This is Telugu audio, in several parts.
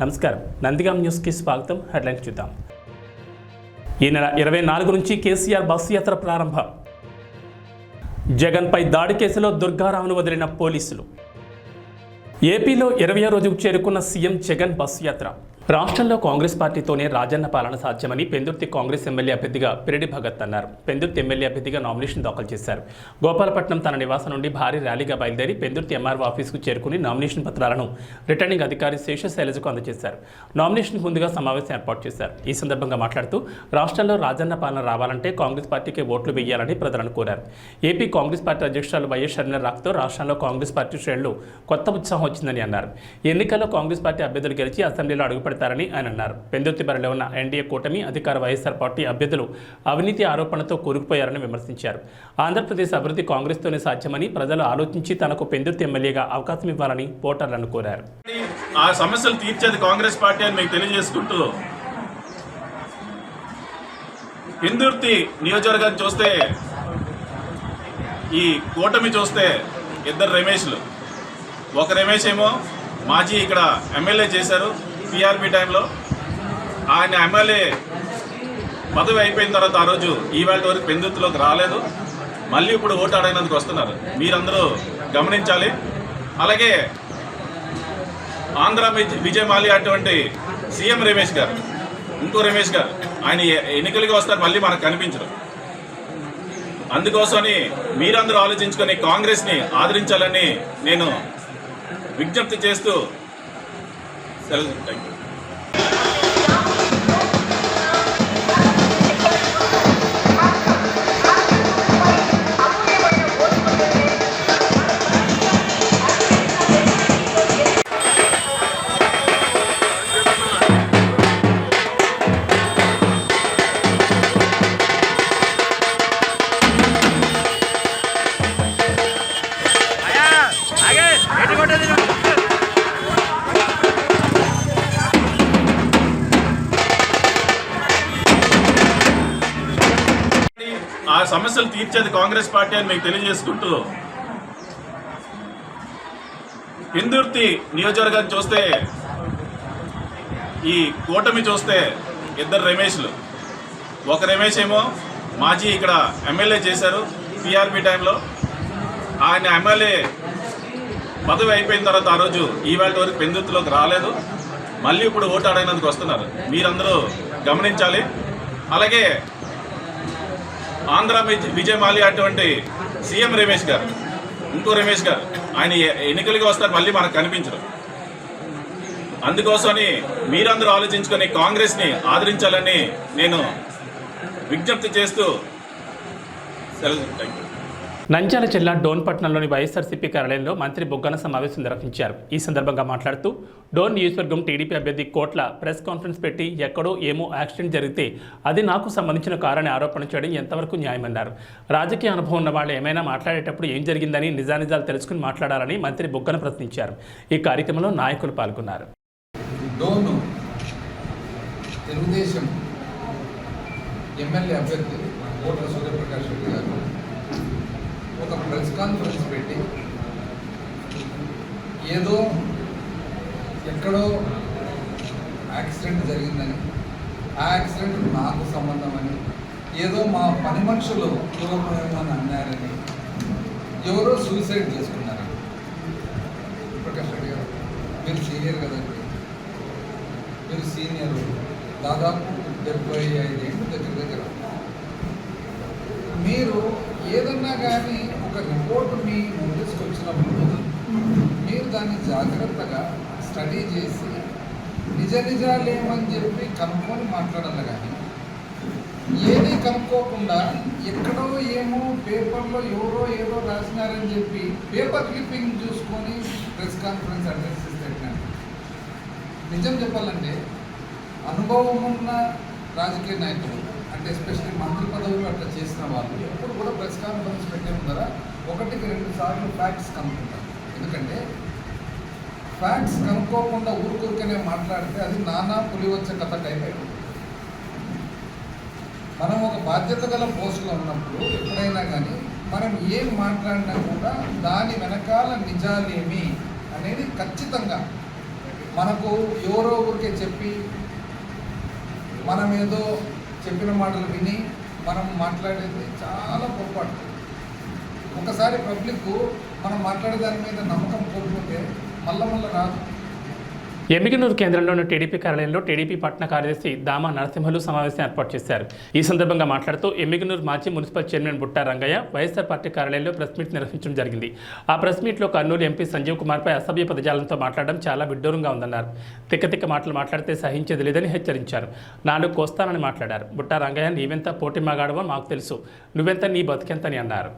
నమస్కారం, నందిగాం న్యూస్కి స్వాగతం. హెడ్లైన్స్ చూద్దాం. ఈ నెల 24 నుంచి కేసీఆర్ బస్సు యాత్ర ప్రారంభం. జగన్పై దాడి కేసులో దుర్గారావును వదిలిన పోలీసులు. ఏపీలో 20వ రోజుకు చేరుకున్న సీఎం జగన్ బస్సు యాత్ర. రాష్ట్రంలో కాంగ్రెస్ పార్టీతోనే రాజన్న పాలన సాధ్యమని పెందుర్తి కాంగ్రెస్ ఎమ్మెల్యే అభ్యర్థిగా పిరెడ్డి భగత్ అన్నారు. పెందుర్తి ఎమ్మెల్యే అభ్యర్థిగా నామినేషన్ దాఖలు చేశారు. గోపాలపట్నం తన నివాసం నుండి భారీ ర్యాలీగా బయలుదేరి పెందుర్తి ఎంఆర్ఓ ఆఫీసుకు చేరుకుని నామినేషన్ పత్రాలను రిటర్నింగ్ అధికారి శేషశైలజకు అందజేశారు. నామినేషన్కు ముందుగా సమావేశం ఏర్పాటు చేశారు. ఈ సందర్భంగా మాట్లాడుతూ రాష్ట్రంలో రాజన్న పాలన రావాలంటే కాంగ్రెస్ పార్టీకి ఓట్లు వేయాలని ప్రజలను కోరారు. ఏపీ కాంగ్రెస్ పార్టీ అధ్యక్షురాలు వైఎస్ షర్మిల రాకతో రాష్ట్రంలో కాంగ్రెస్ పార్టీ శ్రేణులు కొత్త ఉత్సాహం వచ్చిందని అన్నారు. ఎన్నికల్లో కాంగ్రెస్ పార్టీ అభ్యర్థులు గెలిచి అసెంబ్లీలో అడుగుపెడతారని ఆయన అన్నారు. పెందుర్తి బరిలో ఉన్న ఎన్డీఏ కూటమి అధికార వైఎస్ఆర్ పార్టీ అభ్యర్థులు అవినీతి ఆరోపణలతో కూరుకుపోయారని విమర్శించారు. ఆంధ్రప్రదేశ్ అభివృద్ధి కాంగ్రెస్తోనే సాధ్యమని ప్రజలు ఆలోచించి తనకు పెందుర్తి ఎమ్మెల్యేగా అవకాశం ఇవ్వాలని ఓటర్లను కోరారు. ఆ సమస్యలు తీర్చేది కాంగ్రెస్ పార్టీ అని మీకు తెలియజేసుకుంటూ, పెందుర్తి నియోజకవర్గాన్ని చూస్తే, ఈ కూటమి చూస్తే ఇద్దరు రమేష్లు. ఒక రమేష్ ఏమో మాజీ ఇక్కడ ఎమ్మెల్యే చేశారు పిఆర్పి టైంలో. ఆయన ఎమ్మెల్యే పదవి అయిపోయిన తర్వాత ఆ రోజు ఈవేళ వరకు పెందుర్తిలోకి రాలేదు. మళ్ళీ ఇప్పుడు ఓటు అడగడానికి వస్తున్నారు. మీరందరూ గమనించాలి. అలాగే ఆంధ్ర విజయ్ మాల్యా అటువంటి సీఎం రమేష్ గారు, ఇంకో రమేష్ గారు, ఆయన ఎన్నికలకి వస్తారు, మళ్ళీ మనకు కనిపించరు. అందుకోసమని మీరందరూ ఆలోచించుకొని కాంగ్రెస్ని ఆదరించాలని నేను విజ్ఞప్తి చేస్తూ సెలవు. Thank you. ఆ సమస్యలు తీర్చేది కాంగ్రెస్ పార్టీ అని మీకు తెలియజేసుకుంటూ, పెందుర్తి నియోజకవర్గాన్ని చూస్తే, ఈ కూటమి చూస్తే ఇద్దరు రమేష్లు. ఒక రమేష్ ఏమో మాజీ ఇక్కడ ఎమ్మెల్యే చేశారు పిఆర్పి టైంలో. ఆయన ఎమ్మెల్యే పదవి అయిపోయిన తర్వాత ఆ రోజు ఈవేళ వరకు పెందుర్తిలోకి రాలేదు. మళ్ళీ ఇప్పుడు ఓటు అడగడానికి వస్తున్నారు. మీరందరూ గమనించాలి. అలాగే ఆంధ్ర విజయ్ మాల్యా అటువంటి సీఎం రమేష్ గారు, ఇంకో రమేష్ గారు, ఆయన ఎన్నికలకి వస్తారు, మళ్ళీ మనకు కనిపించరు. అందుకోసమని మీరందరూ ఆలోచించుకొని కాంగ్రెస్ని ఆదరించాలని నేను విజ్ఞప్తి చేస్తూ సెలవు. Thank you. నంద్యాల జిల్లా డోన్ పట్టణంలోని వైఎస్ఆర్సీపీ కార్యాలయంలో మంత్రి బొగ్గన సమావేశం నిర్వహించారు. ఈ సందర్భంగా మాట్లాడుతూ డోన్ నియోజకవర్గం టీడీపీ అభ్యర్థి కోట్ల ప్రెస్ కాన్ఫరెన్స్ పెట్టి ఎక్కడో ఏమో యాక్సిడెంట్ జరిగితే అది నాకు సంబంధించిన కారని ఆరోపణ చేయడం ఎంతవరకు న్యాయమన్నారు. రాజకీయ అనుభవం ఉన్న వాళ్ళు ఏమైనా మాట్లాడేటప్పుడు ఏం జరిగిందని నిజానిజాలు తెలుసుకుని మాట్లాడాలని మంత్రి బొగ్గన ప్రశ్నించారు. ఈ కార్యక్రమంలో నాయకులు పాల్గొన్నారు. డోన్ తెలుగుదేశం ఎమ్మెల్యే అభ్యర్థి కోట్ల సూర్యప్రకాష్ రెడ్డి గారు ఒక ప్రెస్ కాన్ఫరెన్స్ పెట్టి ఏదో ఎక్కడో యాక్సిడెంట్ జరిగిందని, ఆ యాక్సిడెంట్ నాకు సంబంధం అని, ఏదో మా పని మనుషులు పూర్వమని అన్నారని, ఎవరో సూసైడ్ చేసుకున్నారని. ప్రకాష్ రెడ్డి గారు, మీరు సీనియర్ కదండి, మీరు సీనియర్, దాదాపు 75 ఏళ్ళు దగ్గర. మీరు ఏదన్నా కానీ ఒక రిపోర్ట్ మీ నోటీస్కి వచ్చినప్పుడు మీరు దాన్ని జాగ్రత్తగా స్టడీ చేసి నిజాలేమని చెప్పి కనుక్కొని మాట్లాడాలి. కానీ ఏది కనుక్కోకుండా ఎక్కడో ఏమో పేపర్లో ఎవరో ఏదో రాసినారని చెప్పి పేపర్ క్లిప్పింగ్ చూసుకొని ప్రెస్ కాన్ఫరెన్స్ అడ్రస్ ఇస్తే, నిజం చెప్పాలంటే అనుభవం ఉన్న రాజకీయ నాయకులు, అంటే ఎస్పెషల్లీ మంత్రి పదవులు అట్లా చేసిన వాళ్ళు ఎప్పుడు కూడా ప్రెస్ కాన్ఫరెన్స్ పెట్టే ముందర 1-2 సార్లు ఫ్యాక్ట్స్ కనుక్కుంటారు. ఎందుకంటే ఫ్యాక్ట్స్ కనుక్కోకుండా ఊరికనే మాట్లాడితే అది నానా పులివచ్చ కథ టైప్ అయిపోతుంది. మనం ఒక బాధ్యత గల పోస్టులో ఉన్నప్పుడు ఎప్పుడైనా కానీ మనం ఏం మాట్లాడినా కూడా దాని వెనకాల నిజాలేమి అనేది ఖచ్చితంగా మనకు ఎవరో చెప్పి మనం ఏదో చెప్పిన మాటలు విని మనం మాట్లాడేది చాలా పొరపాటు. ఒకసారి పబ్లిక్ మనం మాట్లాడే దాని మీద నమ్మకం కోల్పోతే మళ్ళా రాదు. ఎమ్మిగనూరు కేంద్రంలోని టీడీపీ కార్యాలయంలో టీడీపీ పట్టణ కార్యదర్శి దామా నరసింహులు సమావేశం ఏర్పాటు చేశారు. ఈ సందర్భంగా మాట్లాడుతూ ఎమ్మిగనూరు మాజీ municipal chairman Butta Rangaiah YSR party కార్యాలయంలో ప్రెస్ మీట్ నిర్వహించడం జరిగింది. ఆ ప్రెస్ మీట్లో కర్నూలు ఎంపీ సంజీవ్ కుమార్పై అసభ్య పదజాలంతో మాట్లాడడం చాలా విడ్డూరంగా ఉందన్నారు. తిక్క మాటలు మాట్లాడితే సహించేది లేదని హెచ్చరించారు. నాలుగు కోస్తానని మాట్లాడారు. బుట్టా రంగయ్య నీవెంత పోటీ మగాడవో మాకు తెలుసు, నువ్వెంత నీ బతికెంతని అన్నారు.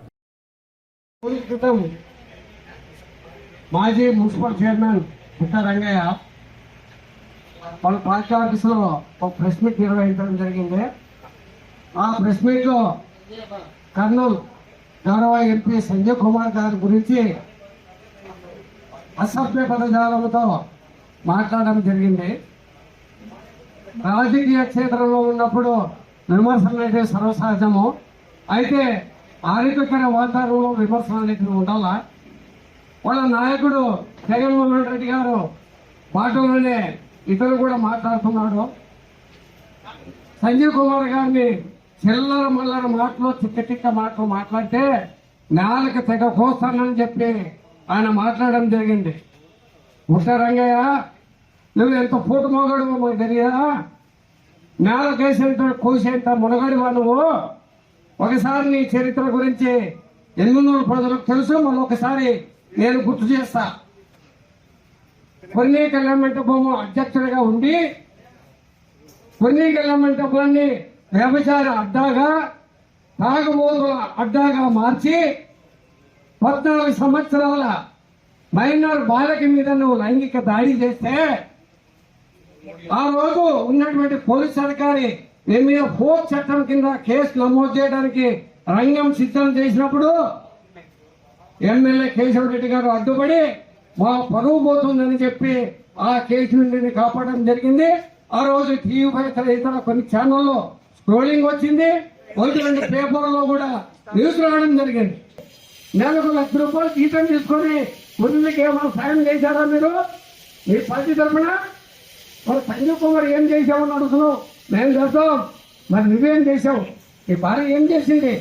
మాజీ మున్సిపల్ చైర్మన్ బుట్టా రంగయ్య వాళ్ళ పార్టీ ఆఫీసులో ఒక ప్రెస్ మీట్ నిర్వహించడం జరిగింది. ఆ ప్రెస్ మీట్లో కర్నూలు గౌరవ ఎంపీ సంజయ్ కుమార్ గారి గురించి అసభ్య పదజాలంతో మాట్లాడడం జరిగింది. రాజకీయ క్షేత్రంలో ఉన్నప్పుడు విమర్శలు అనేది సర్వసహజము. అయితే ఆరోగ్యకర వాతావరణంలో విమర్శలు అనేది ఉండాలా. వాళ్ళ నాయకుడు జగన్మోహన్ రెడ్డి గారు మాటలోనే ఇతరులు కూడా మాట్లాడుతున్నాడు. సంజీవ్ కుమార్ గారిని చిల్లర మల్లర మాటలు తిక్క మాటలు మాట్లాడితే నేలకు తెగ కోస్తానని చెప్పి ఆయన మాట్లాడడం జరిగింది. బుట్టా రంగయ్య, నువ్వు ఎంత పూట మోగాడు మాకు తెలియదా? నేలకేసేంత కోసేంత మునగాడివా నువ్వు? ఒకసారి నీ చరిత్ర గురించి ఎమ్మిగనూరు ప్రజలకు తెలుసు. మరొకసారి నేను గుర్తు చేస్తా. కొన్ని కళ్యాణమంటపము అధ్యక్షుడిగా ఉండి కొన్ని కళ్యాణమంటపాన్ని వ్యభిచార అడ్డాగా, తాగుబోతుల అడ్డాగా మార్చి 14 సంవత్సరాల మైనర్ బాలకి మీద నువ్వు లైంగిక దాడి చేస్తే ఆ రోజు ఉన్నటువంటి పోలీస్ అధికారి నీ మీద ఫోక్ చట్టం కింద కేసు నమోదు చేయడానికి రంగం సిద్ధం చేసినప్పుడు ఎమ్మెల్యే కేశవరెడ్డి గారు అడ్డుపడి మా పరువు పోతుందని చెప్పి ఆ కేసు నుండి కాపాడడం జరిగింది. ఆ రోజు టీవీ ఇతర కొన్ని ఛానల్లో స్క్రోలింగ్ వచ్చింది. 1-2 పేపర్లో కూడా న్యూస్ రావడం జరిగింది. నెలకు ₹1,00,000 జీతం తీసుకొని మురళికి ఏమైనా సాయం చేశారా మీరు మీ పార్టీ తరఫున? మరి సంజీవ్ కుమార్ ఏం చేశామని అడుగుతున్నావు. మేము చేస్తాం, మరి నువ్వేం చేశావు? నీ భార్య ఏం చేసింది?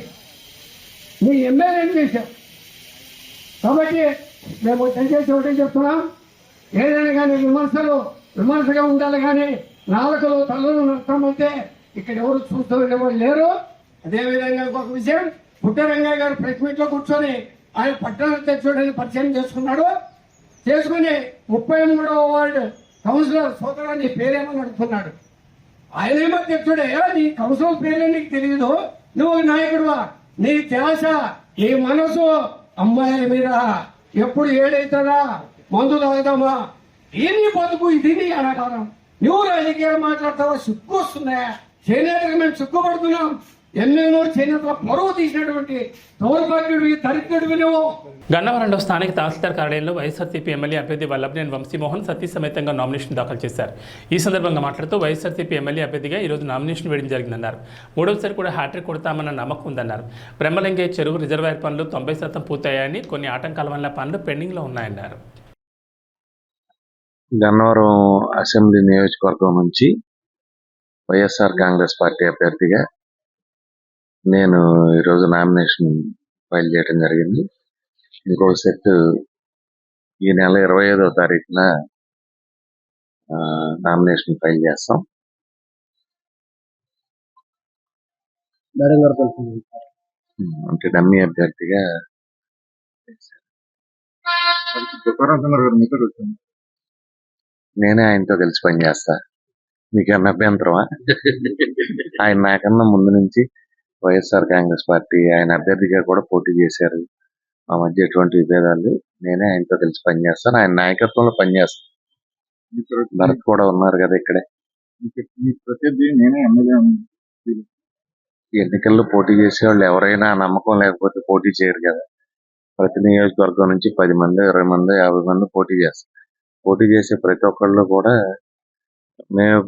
నీ ఎమ్మెల్యే ఏం చేశావు? కాబట్టి మేము దయచేసి ఒకటే చెప్తున్నాం, ఏదైనా కానీ విమర్శగా ఉండాలి. కానీ నాలుకలు తల్లులు నష్టమైతే ఇక్కడ ఎవరు చూస్తూ ఉండేవాళ్ళు లేరు. అదేవిధంగా ఇంకొక విషయం, బుట్టా రంగయ్య గారు ప్రెస్ మీట్ లో కూర్చొని ఆయన పట్టణ అధ్యక్షుడిని పరిచయం చేసుకుని 33వ వార్డు కౌన్సిలర్ సోదరాన్ని పేరేమని అడుగుతున్నాడు. ఆయనేమో అధ్యక్షుడే, నీ కౌన్సిలర్ పేరే నీకు తెలియదు, నువ్వు నాయకుడువా? నీ ధ్యాస, నీ మనసు అమ్మాయిల మీద ఎప్పుడు ఏడైతుందా, మందు తాగుదామా, దీన్ని బతుకు, ఇది నీ అనాకారం. నువ్వు రాజకీయాలు మాట్లాడతావా? సిగ్గు వస్తున్నాయా? చేనేతకు మేము సిగ్గుపడుతున్నాం. ఎమ్మెల్యేలు చేనేతల పొరవ తీసినటువంటి దౌర్భాగ్యుడివి, దరిద్రుడివి నువ్వు. గన్నవరంలో స్థానిక తహసీల్దార్ కార్యాలయంలో వైఎస్ఆర్సీపీ ఎమ్మెల్యే అభ్యర్థి వల్లభనేని వంశీమోహన్ సతీ సమేతంగా నామినేషన్ దాఖలు చేశారు. ఈ సందర్భంగా మాట్లాడుతూ వైఎస్ఆర్సీపీ ఎమ్మెల్యే అభ్యర్థిగా ఈరోజు నామినేషన్ వేయడం జరిగిందన్నారు. మూడవసారి కూడా హ్యాట్రిక్ కొడతామన్న నమ్మకం ఉందన్నారు. బ్రహ్మలింగే చెరువు రిజర్వాయర్ పనులు 90% పూర్తయ్యాయని, కొన్ని ఆటంకాల వల్ల పనులు పెండింగ్లో ఉన్నాయన్నారు. గన్నవరం అసెంబ్లీ నియోజకవర్గం నుంచి వైఎస్ఆర్ కాంగ్రెస్ పార్టీ అభ్యర్థిగా నేను ఈరోజు నామినేషన్ ఫైల్ చేయడం జరిగింది. ఇంకొక సెట్ ఈ నెల 25వ తారీఖున నామినేషన్ ఫైల్ చేస్తాం. అంటే డమ్మీ అభ్యర్థిగా నేనే ఆయనతో కలిసి పనిచేస్తా. మీకన్నా అభ్యంతరమా? ఆయన నాకన్నా ముందు నుంచి వైఎస్ఆర్ కాంగ్రెస్ పార్టీ ఆయన అభ్యర్థిగా కూడా పోటీ చేశారు. మా మధ్య ఎటువంటి విభేదాలు, నేనే ఆయనతో కలిసి పనిచేస్తాను. ఆయన నాయకత్వంలో పనిచేస్తాను. భరత్ కూడా ఉన్నారు కదా ఇక్కడే. ఎన్నికల్లో పోటీ చేసే వాళ్ళు ఎవరైనా నమ్మకం లేకపోతే పోటీ చేయరు కదా. ప్రతి నియోజకవర్గం నుంచి 10 మంది, 20 మంది, 50 మంది పోటీ చేస్తారు. పోటీ చేసే ప్రతి ఒక్కళ్ళు కూడా మేము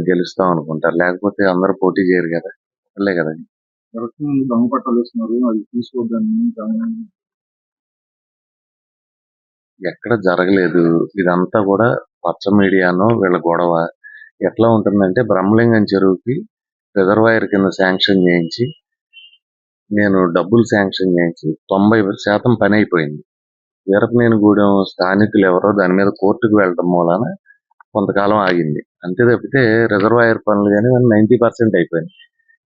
గెలుస్తాం అనుకుంటారు, లేకపోతే అందరూ పోటీ చేయరు కదా. వాళ్ళే కదా. దొంగ పట్టాలు వేస్తున్నారు, అది తీసుకోవద్దని ఎక్కడ జరగలేదు. ఇదంతా కూడా పచ్చ మీడియాను వీళ్ళ గొడవ. ఎట్లా ఉంటుందంటే బ్రహ్మలింగం చెరువుకి రిజర్వాయర్ కింద శాంక్షన్ చేయించి నేను డబ్బులు శాంక్షన్ చేయించి 90% పని అయిపోయింది. వీరపనేనిగూడెం స్థానికులు ఎవరో దాని మీద కోర్టుకు వెళ్ళడం మూలాన కొంతకాలం ఆగింది. అంతే తప్పితే రిజర్వాయర్ పనులు కానీ 90% అయిపోయింది.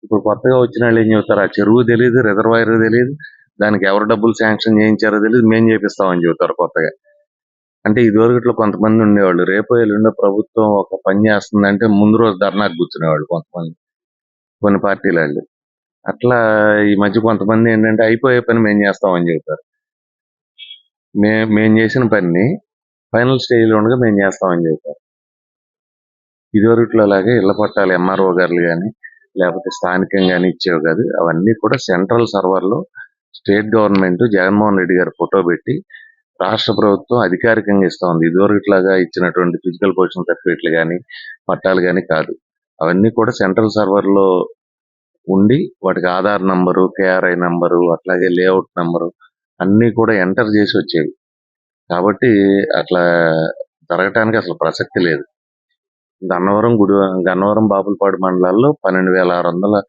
ఇప్పుడు కొత్తగా వచ్చిన వాళ్ళు ఏం చెబుతారు, ఆ చెరువు తెలియదు, రిజర్వాయర్ తెలియదు, దానికి ఎవరు డబ్బులు శాంక్షన్ చేయించారో తెలియదు, మేము చేపిస్తామని చెబుతారు కొత్తగా. అంటే ఇదివరకట్లో కొంతమంది ఉండేవాళ్ళు, రేపు ఎల్లుండో ప్రభుత్వం ఒక పని చేస్తుందంటే ముందు రోజు ధర్నాకు కూర్చునేవాళ్ళు కొంతమంది, కొన్ని పార్టీల వాళ్ళు. అట్లా ఈ మధ్య కొంతమంది ఏంటంటే అయిపోయే పని మేము చేస్తామని చెబుతారు. మేము చేసిన పనిని ఫైనల్ స్టేజ్లో ఉండగా మేము చేస్తామని చెబుతారు. ఇదివరకట్లో లాగే ఇళ్ల పట్టాలు ఎంఆర్ఓ గారులు కానీ లేకపోతే స్థానికంగానే ఇచ్చేవి కాదు. అవన్నీ కూడా సెంట్రల్ సర్వర్లో state government Jaganmohan Reddy garu photo పెట్టి రాష్ట్ర ప్రభుత్వం అధికారికంగా ఇస్తా ఉంది. ఇదివరకులాగా ఇచ్చినటువంటి ఫిజికల్ పొజిషన్ సర్టిఫికేట్లు కానీ పట్టాలు కానీ కాదు. అవన్నీ కూడా సెంట్రల్ సర్వర్లో ఉండి వాటికి ఆధార్ నంబరు, కేఆర్ఐ నంబరు, అట్లాగే లేఅవుట్ నంబరు అన్నీ కూడా ఎంటర్ చేసి వచ్చేవి. కాబట్టి అట్లా జరగటానికి అసలు ప్రసక్తి లేదు. గన్నవరం బాపులపాడు మండలాల్లో 12,600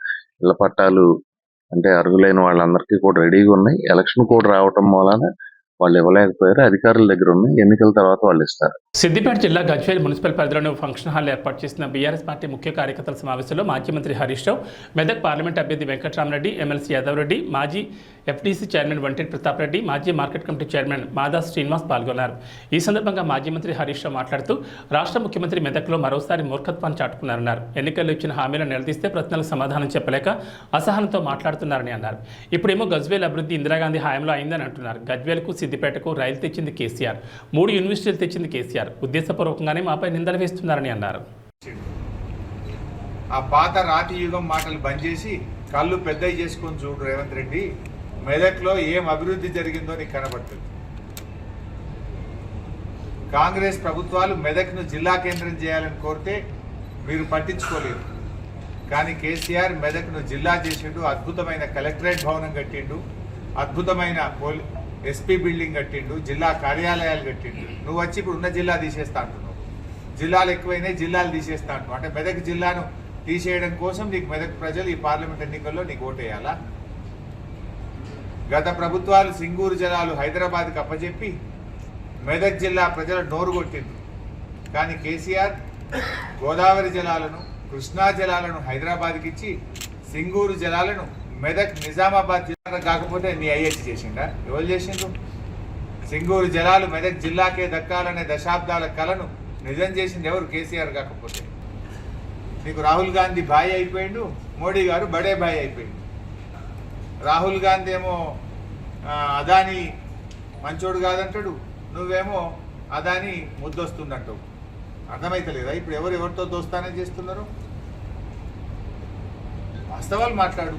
ఇళ్ల పట్టాలు అంటే అర్హులైన వాళ్ళందరికీ కూడా రెడీగా ఉన్నాయి. ఎలక్షన్ కోడ్ రావటం మూలాన వాళ్ళు ఇవ్వలేకపోయారు. అధికారుల దగ్గర ఉన్నాయి, ఎన్నికల తర్వాత వాళ్ళు ఇస్తారు. సిద్దిపేట జిల్లా గజ్వేల్ మున్సిపల్ పరిధిలోని ఫంక్షన్ హాల్ ఏర్పాటు చేసిన బీఆర్ఎస్ పార్టీ ముఖ్య కార్యకర్తల సమావేశంలో మాజీ మంత్రి హరీష్ రావు, మెదక్ పార్లమెంట్ అభ్యర్థి వెంకట్రామరెడ్డి, ఎమ్మెల్సీ యాదవ్ రెడ్డి, మాజీ ఎఫ్టీసీ చైర్మన్ వంటేటి ప్రతాప్ రెడ్డి, మాజీ మార్కెట్ కమిటీ చైర్మన్ మాదా శ్రీనివాస్ పాల్గొన్నారు. ఈ సందర్భంగా మాజీ మంత్రి హరీష్ రావు మాట్లాడుతూ రాష్ట్ర ముఖ్యమంత్రి మెదక్లో మరోసారి మూర్ఖత్వాన్ని చాటుకున్నారన్నారు. ఎన్నికల్లో ఇచ్చిన హామీలను నిలదీస్తే ప్రశ్నలకు సమాధానం చెప్పలేక అసహనంతో మాట్లాడుతున్నారని అన్నారు. ఇప్పుడేమో గజ్వేల్ అభివృద్ధి ఇందిరాగాంధీ హయాంలో అయిందని అంటున్నారు. గజ్వేల్కు సిద్దిపేటకు రైలు తెచ్చింది కేసీఆర్, 3 యూనివర్సిటీలు తెచ్చింది కేసీఆర్. ఉద్దేశపూర్వకంగానే మాపై నిందలు వేస్తున్నారని అన్నారు. ఆ పాత రాతి యుగం మాటలు బంద్ చేసి కళ్ళు పెద్దవి చేసుకొని చూడు రేవంత్ రెడ్డి. మెదక్లో ఏం అభివృద్ధి జరిగిందో నీకు కనబడుతుంది. కాంగ్రెస్ ప్రభుత్వాలు మెదక్ను జిల్లా కేంద్రం చేయాలని కోరితే మీరు పట్టించుకోలేదు. కానీ కేసీఆర్ మెదక్ను జిల్లా చేసిండు. అద్భుతమైన కలెక్టరేట్ భవనం కట్టిండు, అద్భుతమైన ఎస్పీ బిల్డింగ్ కట్టిండు, జిల్లా కార్యాలయాలు కట్టిండు. నువ్వు వచ్చి ఇప్పుడు ఉన్న జిల్లా తీసేస్తా అంటున్నావు. జిల్లాలు ఎక్కువైనాయి, జిల్లాలు తీసేస్తా అంటున్నావు. అంటే మెదక్ జిల్లాను తీసేయడం కోసం నీకు మెదక్ ప్రజలు ఈ పార్లమెంట్ ఎన్నికల్లో నీకు ఓటేయాలా? గత ప్రభుత్వాలు సింగూరు జలాలు హైదరాబాద్కి అప్పచెప్పి మెదక్ జిల్లా ప్రజల నోరు కొట్టింది. కానీ కేసీఆర్ గోదావరి జలాలను, కృష్ణా జలాలను హైదరాబాద్కి ఇచ్చి సింగూరు జలాలను మెదక్ నిజామాబాద్ జిల్లా కాకపోతే నీ ఐహెచ్ చేసిండా? ఎవరు చేసిండు? సింగూరు జలాలు మెదక్ జిల్లాకే దక్కాలనే దశాబ్దాల కలను నిజం చేసింది ఎవరు? కేసీఆర్ కాకపోతే. నీకు రాహుల్ గాంధీ భాయ్ అయిపోయిండు, మోడీ గారు బడే భాయ్ అయిపోయిండు. రాహుల్ గాంధీ ఏమో అదాని మంచోడు కాదంటాడు, నువ్వేమో అదాని ముద్దొస్తుందంటావు. అర్థమైతలేదా? ఇప్పుడు ఎవరితో దోస్తానే చేస్తున్నారు? వాస్తవాలు మాట్లాడు.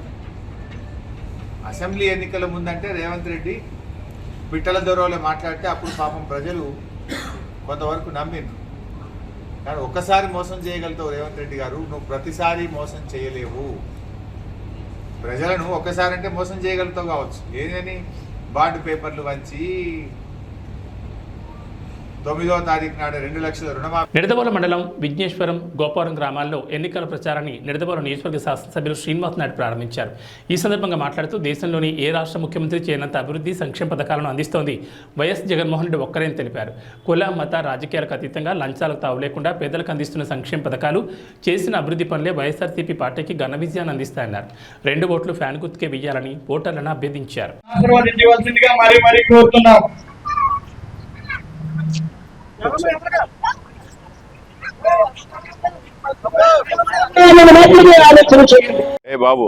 అసెంబ్లీ ఎన్నికల ముందంటే రేవంత్ రెడ్డి పిట్టల దొరలో మాట్లాడితే అప్పుడు పాపం ప్రజలు కొంతవరకు నమ్మిండ్రు. కానీ ఒక్కసారి మోసం చేయగలుగుతావు రేవంత్ రెడ్డి గారు, నువ్వు ప్రతిసారి మోసం చేయలేవు. ప్రజలను ఒక్కసారి అంటే మోసం చేయగలుగుతావు కావచ్చు. ఏదని బాండ్ పేపర్లు వంచి 9వ తారీఖు నాడు 2 లక్షల రుణమాఫీ. నిడదవోలు మండలం విఘ్నేశ్వరం, గోపారం గ్రామాల్లో ఎన్నికల ప్రచారాన్ని నిడదవోలు నియోజకవర్గ శాసనసభ్యులు శ్రీనివాస్ నాయుడు ప్రారంభించారు. ఈ సందర్భంగా మాట్లాడుతూ దేశంలోని ఏ రాష్ట్ర ముఖ్యమంత్రి చేయనంత అభివృద్ధి సంక్షేమ పథకాలను అందిస్తోంది వైఎస్ జగన్మోహన్ రెడ్డి ఒక్కరేని తెలిపారు. కుల మత రాజకీయాలకు అతీతంగా లంచాలకు తావు లేకుండా పేదలకు అందిస్తున్న సంక్షేమ పథకాలు, చేసిన అభివృద్ధి పనులే వైఎస్ఆర్సీపీ పార్టీకి ఘన విజయాన్ని అందిస్తాయన్నారు. 2 ఓట్లు ఫ్యాన్ గుర్తుకే వేయాలని ఓటర్లను అభ్యర్థించారు. ఏ బాబు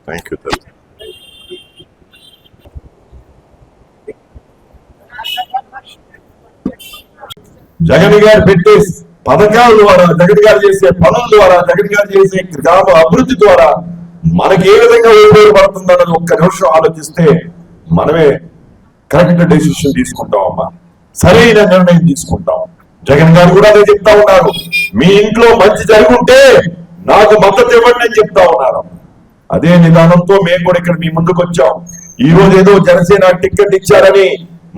థ్యాంక్ యూ. జగన్ గారు పెట్టే పథకాల ద్వారా, జగన్ గారు చేసే పనుల ద్వారా, జగన్ గారు చేసే గ్రామ అభివృద్ధి ద్వారా మనకి ఏ విధంగా ఉపయోగపడుతుందన్నది ఒక్క నిమిషం ఆలోచిస్తే మనమే కరెక్ట్ డెసిషన్ తీసుకుంటాం అమ్మా, సరైన నిర్ణయం తీసుకుంటాం. జగన్ గారు కూడా అదే చెప్తా ఉన్నారు. మీ ఇంట్లో మంచి జరుగుంటే నాకు మద్దతు ఇవ్వండి అని చెప్తా ఉన్నారు. అదే నిదానంతో మేము కూడా ఇక్కడ మీ ముందుకు వచ్చాం. ఈ రోజు ఏదో జనసేన టికెట్ ఇచ్చారని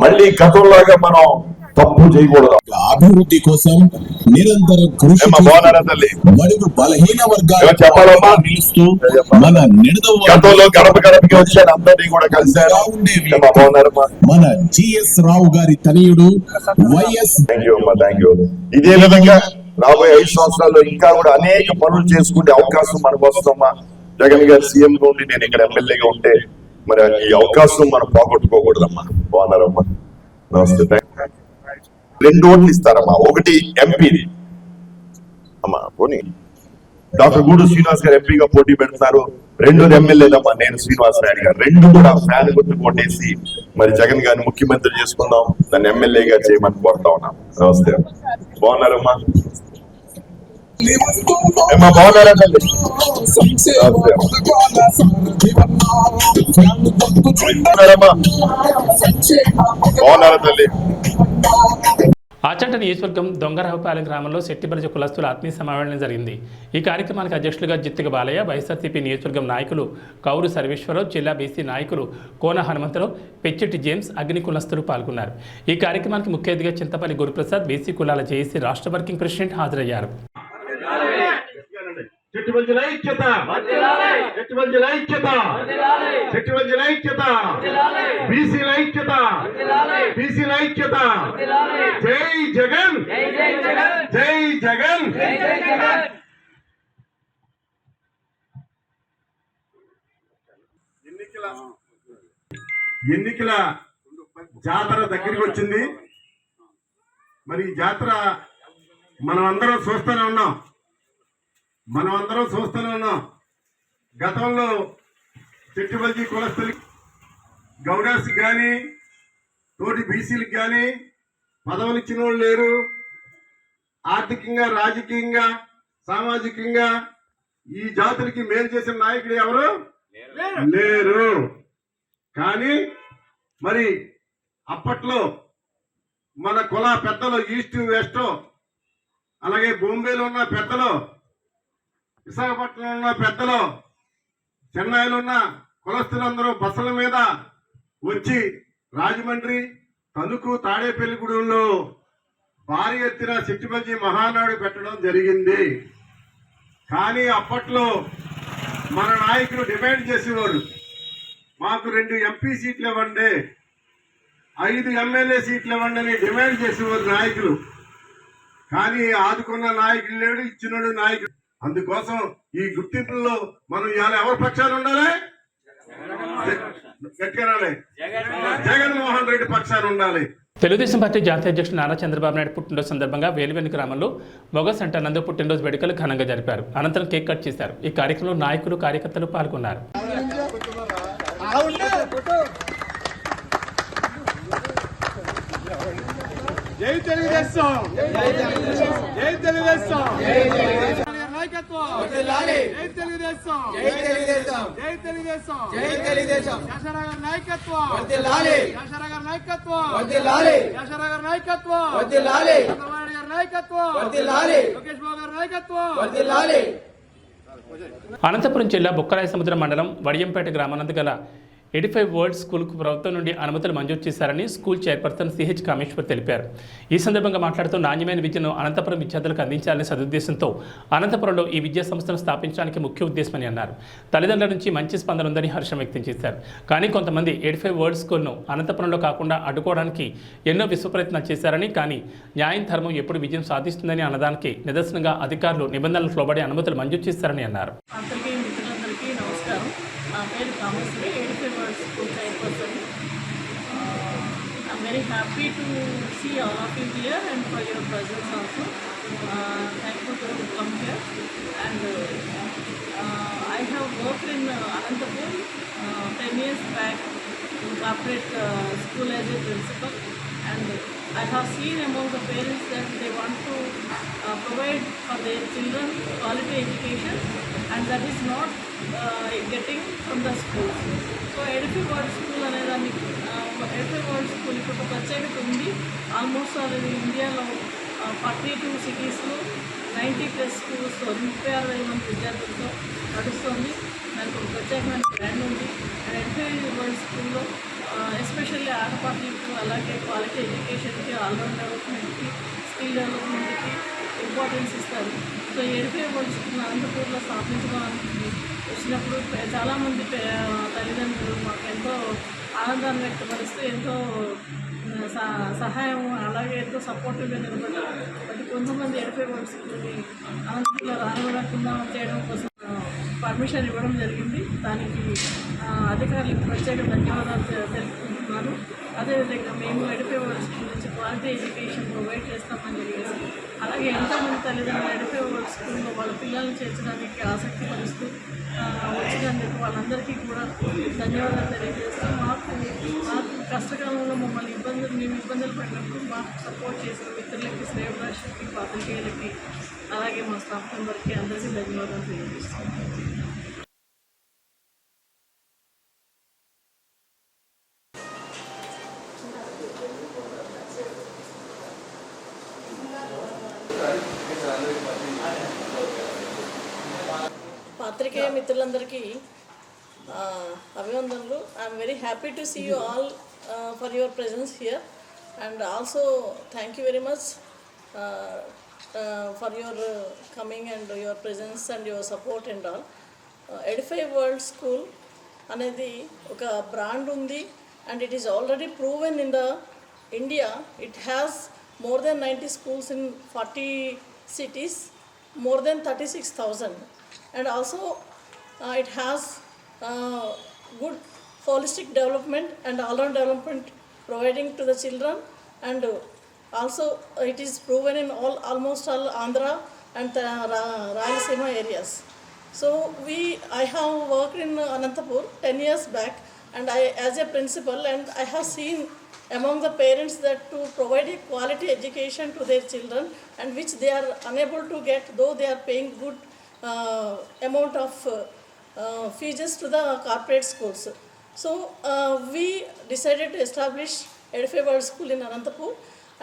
మళ్ళీ గతంలాగా మనం తప్పు చేయకూడదు. అభివృద్ధి కోసం నిరంతరం కృషి బడుగు బలహీన వర్గాలు నిలుస్తూ మన గతంలో గడప గడపకి వచ్చాను, అందరినీ కూడా కలిశారు. మన జిఎస్ రావు గారి తనయుడు వైఎస్. Thank you. ఇదే విధంగా రాబోయే 5 సంవత్సరాల్లో ఇంకా కూడా అనేక పనులు చేసుకునే అవకాశం మనకు వస్తుందమ్మా. జగన్ గారు సీఎం గా ఉండి నేను ఇక్కడ ఎమ్మెల్యేగా ఉంటే మరి ఈ అవకాశం మనం పోగొట్టుకోకూడదమ్మా. బాగున్నారమ్మా, నమస్తే. 2 ఓట్లు ఇస్తారమ్మా, ఒకటి ఎంపీది అమ్మా. పోనీ డాక్టర్ గూడు శ్రీనివాస్ గారు ఎంపీగా పోటీ పెడతారు. 2 ఎమ్మెల్యేదమ్మా, నేను శ్రీనివాస్ నాయుడు గారు. 2 కూడా ఫ్యాన్ గుర్తు కొట్టేసి మరి జగన్ గారిని ముఖ్యమంత్రి చేసుకుందాం, దాన్ని ఎమ్మెల్యేగా చేయమని కోరుతా ఉన్నాం. నమస్తే, బాగున్నారమ్మా. బాగున్నారా తల్లి? బాగున్నారా తల్లి? ఆచంట నియోజకవర్గం దొంగరావుపాలెం గ్రామంలో శెట్టిబలిజ కులస్తుల ఆత్మీయ సమావేశం జరిగింది. ఈ కార్యక్రమానికి అధ్యక్షులుగా జిత్తిక బాలయ్య, వైఎస్ఆర్సీపీ నియోజకవర్గం నాయకులు కౌరు సర్వేశ్వరరావు, జిల్లా బీసీ నాయకులు కోన హనుమంతరావు, పెచ్చెట్టి జేమ్స్, అగ్ని కులస్తులు పాల్గొన్నారు. ఈ కార్యక్రమానికి ముఖ్య అతిథిగా చింతపల్లి గురుప్రసాద్, బీసీ కులాల జేఏసీ రాష్ట్ర వర్కింగ్ ప్రెసిడెంట్ హాజరయ్యారు. జై జగన్, జై జగన్. ఎన్నికల జాతర దగ్గరికి వచ్చింది. మరి ఈ జాతర మనం అందరం చూస్తూనే ఉన్నాం. గతంలో చెట్టుబల్జీ కులస్తులకి, గౌడాస్కి కానీ తోటి బీసీలకు కానీ పదవులు ఇచ్చిన వాళ్ళు లేరు. ఆర్థికంగా, రాజకీయంగా, సామాజికంగా ఈ జాతులకి మేలు చేసిన నాయకుడు ఎవరు లేరు. కానీ మరి అప్పట్లో మన కుల పెద్దలు, ఈస్ట్ వెస్ట్, అలాగే బాంబేలో ఉన్న పెద్దలు, విశాఖపట్నంలో ఉన్న పెద్దలు, చెన్నైలో ఉన్న కులస్తులందరూ బస్సుల మీద వచ్చి రాజమండ్రి, తణుకు, తాడేపల్లిగూడెంలో భారీ ఎత్తున శెట్టిబల్జీ మహానాడు పెట్టడం జరిగింది. కానీ అప్పట్లో మన నాయకులు డిమాండ్ చేసేవాడు, మాకు 2 ఎంపీ సీట్లు ఇవ్వండి, 5 ఎమ్మెల్యే సీట్లు ఇవ్వండి అని డిమాండ్ చేసేవారు నాయకులు. కానీ ఆదుకున్న నాయకులు లేడు, ఇచ్చినోడు నాయకుడు. అందుకోసం ఈ గుర్తింపుల్లో మనం ఇవాళ ఎవరి పక్షాన ఉండాలి? జగన్మోహన్ రెడ్డి పక్షాన ఉండాలి. తెలుగుదేశం పార్టీ జాతీయ అధ్యక్షుడు నారా చంద్రబాబు నాయుడు పుట్టినరోజు సందర్భంగా వేలువెన్ని గ్రామంలో మొగ సెంటర్ నందు పుట్టినరోజు వేడుకలు ఘనంగా జరిపారు. అనంతరం కేక్ కట్ చేశారు. ఈ కార్యక్రమంలో నాయకులు, కార్యకర్తలు పాల్గొన్నారు. జై తెలుగుదేశం, జై తెలుగుదేశం, నాయకత్వం, జై తెలుగుదేశం, జై తెలుగుదేశం, జై తెలుగుదేశం, జై తెలుగుదేశం. యశరాగర్ నాయకత్వం, యశరాగర్ నాయకత్వం, యశరాగర్ నాయకత్వం, చంద్రబాబు గారి నాయకత్వం, లోకేష్ బాబు గారి నాయకత్వం. అనంతపురం జిల్లా బుక్కరాయ సముద్రం మండలం వడియంపేట గ్రామానందు గల 85 వరల్డ్ స్కూల్కు ప్రభుత్వం నుండి అనుమతులు మంజూరు చేశారని స్కూల్ చైర్పర్సన్ సిహెచ్ కామేశ్వర్ తెలిపారు. ఈ సందర్భంగా మాట్లాడుతూ నాణ్యమైన విద్యను అనంతపురం విద్యార్థులకు అందించాలనే సదుద్దేశంతో అనంతపురంలో ఈ విద్యా సంస్థను స్థాపించడానికి ముఖ్య ఉద్దేశమని అన్నారు. తల్లిదండ్రుల నుంచి మంచి స్పందన ఉందని హర్షం వ్యక్తం చేశారు. కానీ కొంతమంది 85 వరల్డ్ స్కూల్ను అనంతపురంలో కాకుండా అడ్డుకోవడానికి ఎన్నో విశ్వప్రయత్నాలు చేశారని, కానీ న్యాయం, ధర్మం ఎప్పుడు విజయం సాధిస్తుందని అన్నదానికి నిదర్శనంగా అధికారులు నిబంధనలకు లోబడి అనుమతులు మంజూరు చేశారని అన్నారు. నా పేరు Kameshwari, 85 world school chairperson. I'm very happy to see all of you here and for your presence also. Thankful to come here and I have worked in Anantapur 10 years back in corporate school as a principal, and I have seen among the parents that they want to provide for their children quality education, and that is not getting from the schools. So 85 world school అనేదాన్ని 85 వరల్డ్ స్కూల్ ఇప్పుడు ఒక ప్రత్యేకత ఉంది. ఆల్మోస్ట్ ఆల్ ఇండియాలో 42 సిటీస్లో 90+ స్కూల్స్ 36,000 మంది విద్యార్థులతో నడుస్తుంది. దానికి ఒక ప్రత్యేకమైన బ్రాండ్ ఉంది. అండ్ ఎడ్ఫై వరల్డ్ స్కూల్లో ఎస్పెషల్లీ ఆటపాటలకు అలాగే క్వాలిటీ ఎడ్యుకేషన్కి, ఆల్రౌండ్ డెవలప్మెంట్కి, స్కిల్ డెవలప్మెంట్కి ఇంపార్టెన్స్ ఇస్తారు. సో ఎడ్ఫై వరల్డ్ స్కూల్ అనంతపూర్లో స్థాపించడానికి వచ్చినప్పుడు చాలామంది తల్లిదండ్రులు మాకు ఎంతో ఆనందాన్ని వ్యక్తపరుస్తూ ఎంతో సహాయం అలాగే ఎంతో సపోర్టివ్గా నిలబడ్డారు. బట్ కొంతమంది ఎడ్ఫై వరల్డ్ స్కూల్ని అనంతపూర్లో రానివ్వకుండా చేయడం కోసం పర్మిషన్ ఇవ్వడం జరిగింది. దానికి అధికారులకు ప్రత్యేక ధన్యవాదాలు తెలుపుకుంటున్నాను. అదేవిధంగా మేము ఎడ్ఫై వరల్డ్ స్కూల్ నుంచి క్వాలిటీ ఎడ్యుకేషన్ ప్రొవైడ్ చేస్తామని చెప్పేసి, అలాగే ఎంతోమంది తల్లిదండ్రులు ఎడ్ఫై వరల్డ్ స్కూల్లో వాళ్ళ పిల్లల్ని చేర్చడానికి ఆసక్తి పరుస్తూ వచ్చినందుకు వాళ్ళందరికీ కూడా ధన్యవాదాలు తెలియజేస్తాం. మాకు కష్టకాలంలో మమ్మల్ని మేము ఇబ్బందులు పడినప్పుడు మాకు సపోర్ట్ చేసిన మిత్రులకి, శ్రేయభిలాషులకి, పాత్రికేయులకి, అలాగే మా స్టాఫ్ మెంబర్కి అందరికీ ధన్యవాదాలు తెలియజేస్తాం. పాత్రికేయ మిత్రులందరికీ అభినందనలు. I'm very happy to see you all for your presence here and also thank you very much for your coming and your presence and your support and all. Edify world school అనేది ఒక బ్రాండ్ ఉంది and it is already proven in the India. It has more than 90 schools in 40 cities, more than 36,000, and also it has good holistic development and all-round development providing to the children, and also it is proven in almost all Andhra and Rayalaseema areas. So I have worked in Anantapur 10 years back, and I as a principal, and I have seen among the parents that to provide a quality education to their children, and which they are unable to get, though they are paying good amount of fees to the corporate schools. So we decided to establish Edify world school in Anantapur.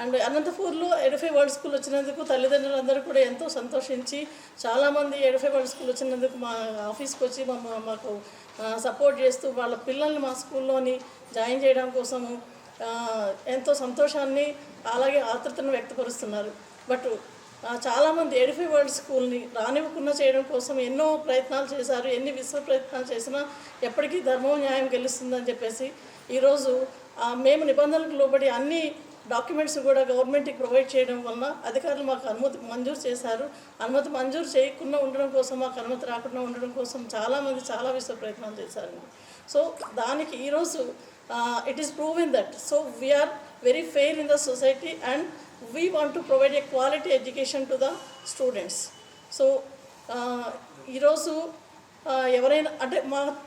And అనంతపూర్లో ఎడ్ఫై వరల్డ్ స్కూల్ వచ్చినందుకు తల్లిదండ్రులందరూ కూడా ఎంతో సంతోషించి, చాలామంది ఎడ్ఫై వరల్డ్ స్కూల్ వచ్చినందుకు మా ఆఫీస్కి వచ్చి మాకు సపోర్ట్ చేస్తూ వాళ్ళ పిల్లల్ని మా స్కూల్లోని జాయిన్ చేయడం కోసము ఎంతో సంతోషాన్ని అలాగే ఆతృతను వ్యక్తపరుస్తున్నారు. బట్ చాలామంది ఎడ్ఫై వరల్డ్ స్కూల్ని రానివ్వకుండా చేయడం కోసం ఎన్నో ప్రయత్నాలు చేశారు. ఎన్ని విశ్వ ప్రయత్నాలు చేసినా ఎప్పటికీ ధర్మం న్యాయం గెలుస్తుందని చెప్పేసి ఈరోజు మేము నిబంధనలకు లోబడి అన్ని డాక్యుమెంట్స్ కూడా గవర్నమెంట్కి ప్రొవైడ్ చేయడం వలన అధికారులు మాకు అనుమతి మంజూరు చేశారు. అనుమతి మంజూరు చేయకుండా ఉండడం కోసం, మాకు అనుమతి రాకుండా ఉండడం కోసం చాలామంది చాలా విశ్వ ప్రయత్నాలు చేశారండి. సో దానికి ఈరోజు it is proven that so we are very fair in the society and we want to provide a quality education to the students. So ఈరోజు ఎవరైనా అంటే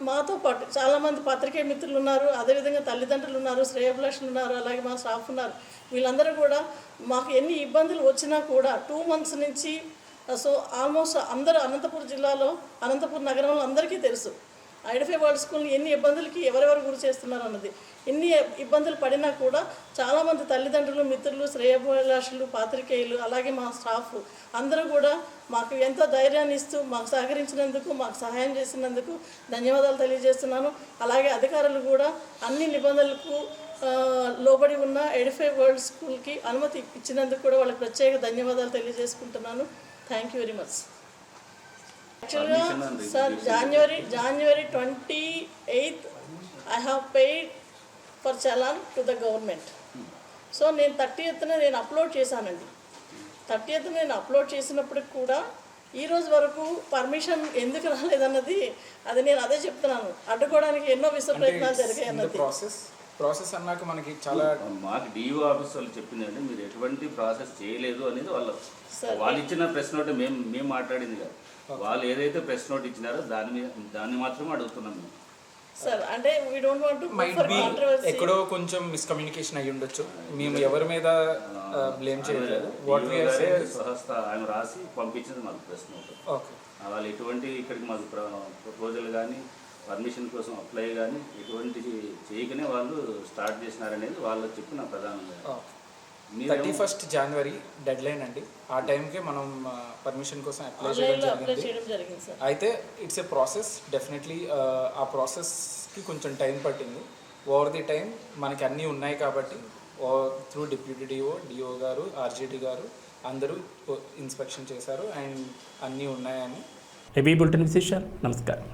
మాతో పాటు చాలామంది పత్రికేయ మిత్రులు ఉన్నారు, అదేవిధంగా తల్లిదండ్రులు ఉన్నారు, శ్రేయభిలాషులు ఉన్నారు, అలాగే మా స్టాఫ్ ఉన్నారు. వీళ్ళందరూ కూడా మాకు ఎన్ని ఇబ్బందులు వచ్చినా కూడా 2 months నుంచి సో ఆల్మోస్ట్ అందరూ అనంతపురం జిల్లాలో, అనంతపురం నగరంలో అందరికీ తెలుసు ఎడ్ఫై వరల్డ్ స్కూల్ని ఎన్ని ఇబ్బందులకి ఎవరెవరు గురి చేస్తున్నారు అన్నది. ఎన్ని ఇబ్బందులు పడినా కూడా చాలామంది తల్లిదండ్రులు, మిత్రులు, శ్రేయభిలాషులు, పాత్రికేయులు, అలాగే మా స్టాఫ్ అందరూ కూడా మాకు ఎంతో ధైర్యాన్ని ఇస్తూ మాకు సహకరించినందుకు, మాకు సహాయం చేసినందుకు ధన్యవాదాలు తెలియజేస్తున్నాను. అలాగే అధికారులు కూడా అన్ని నిబంధనలకు లోబడి ఉన్న ఎడ్ఫై వరల్డ్ స్కూల్కి అనుమతి ఇచ్చినందుకు కూడా వాళ్ళకి ప్రత్యేక ధన్యవాదాలు తెలియజేసుకుంటున్నాను. Thank you very much. యాక్చువల్గా sir January 28th I have paid for challan to the government. So నేను 30th నేను అప్లోడ్ చేశానండి. 30th నేను అప్లోడ్ చేసినప్పటికి కూడా ఈరోజు వరకు పర్మిషన్ ఎందుకు రాలేదన్నది అది నేను అదే చెప్తున్నాను. అడ్డుకోవడానికి ఎన్నో విశ్వ ప్రయత్నాలు జరిగాయి అన్నది. ప్రాసెస్ అన్నాక మనకి చాలా మాకు డిఓ ఆఫీస్ వాళ్ళు చెప్పిందండి, మీరు ఎటువంటి ప్రాసెస్ చేయలేదు అనేది వాళ్ళు ఇచ్చిన ప్రెస్ నోట్ మేము మాట్లాడింది కాదు. వాళ్ళు ఏదైతే ప్రెస్ నోట్ ఇచ్చినారో దాన్ని మాత్రమే అడుగుతున్నాం మేము. సార్ అంటే we don't want to controversy. ఎక్కడో కొంచెం మిస్కమ్యూనికేషన్ అయ్యి ఉండొచ్చు. మేము ఎవరి మీద బ్లేమ్ చేయలేదు. వాట్ వి ఆర్ సేయింగ్ స్వహస్త ఆయన రాసి పంపించింది మాకు ప్రెస్ నోట్. ఓకే, వాళ్ళు ఎటువంటి ఇక్కడికి మాకు ప్రపోజల్ కానీ పర్మిషన్ కోసం అప్లై కానీ ఎటువంటి చేయకనే వాళ్ళు స్టార్ట్ చేసినారనేది వాళ్ళు చెప్పిన ప్రధానంగా. మీరేమో 31st January డెడ్ లైన్ అండి. ఆ టైంకే మనం పర్మిషన్ కోసం అప్లై ఆన్లైన్లో అప్లై చేయడం చేయడం జరిగింది సార్. అయితే ఇట్స్ ఏ ప్రాసెస్. డెఫినెట్లీ ఆ ప్రాసెస్కి కొంచెం టైం పట్టింది. ఓవర్ ది టైం మనకి అన్నీ ఉన్నాయి కాబట్టి త్రూ డిప్యూటీ డిఓ గారు, ఆర్జేటీ గారు అందరూ ఇన్స్పెక్షన్ చేశారు అండ్ అన్నీ ఉన్నాయని. ఏబీ బులెటిన్ విశేషాలు. నమస్కారం.